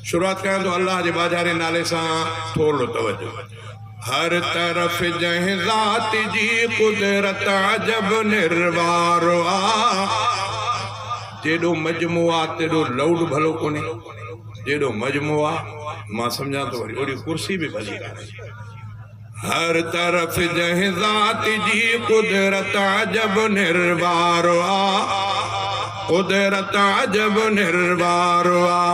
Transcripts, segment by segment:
शुरुआत कयां तो अल्लाह जे बाजारे नाले सां थोरो तवज्जो। हर तरफ जह ज़ात जी कुदरत जब निर्वार आ। जेडो मजमुआ तेडो लौड भलो कोने, जेडो मजमुआ मां समझा तो वरी ओडी कुर्सी भी भली काने। हर तरफ जह ज़ात जी कुदरत जब निर्वार आ, कुदरत जब निर्वार आ।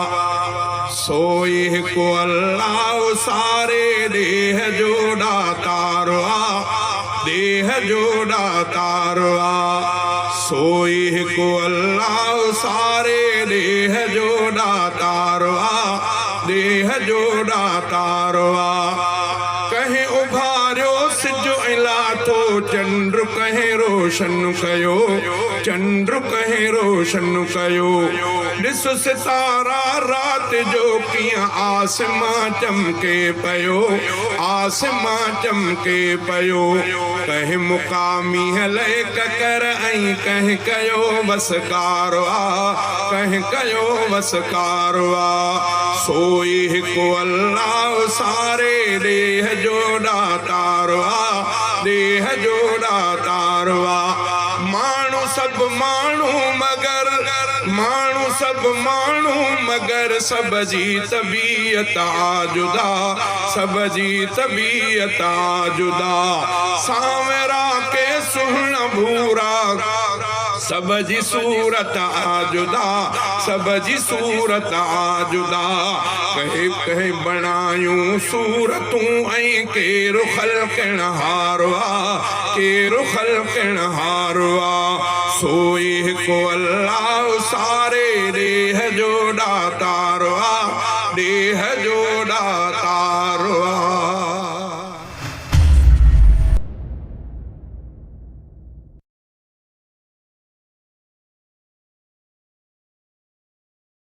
सोई को अल्लाह सारे देह जोड़ा तारवा, देह जोड़ा तारवा। सोई को अल्लाह सारे देह जोड़ा तारवा, देह जोड़ा तारवा। कहीं उभारियो सिजो इला तो चंद्र कहीं रोशन कयो, चंद्र कहीं रोशन कयो। ॾिस सितारा रात जो किया आसमां चमके पयो, आसमां चमके पयो। कहीं मुकामी हले ककर ऐं कहीं कयो बस कारवा, कहीं कयो बस कारवा। सोई को अल्लाह सारे देह जोड़ा तारवा, देह जोड़ा तारवा। माण्हू सब माण्हू मगर, माण्हू सब माण्हू मगर सब जी तबीयत जुदा, सब जी तबीयत जुदा। सांवरा के सुहना भूरा सब जी सूरत जुदा, सब जी सूरत जुदा। कहे कहे बनायूं सूरतूं ऐं केरु ख़ल्क़िन हारवा, केरु ख़ल्क़िन हारवा। सोई को अल्लाह सारे देह जोड़ा तारवा, देह जोड़ा तारवा।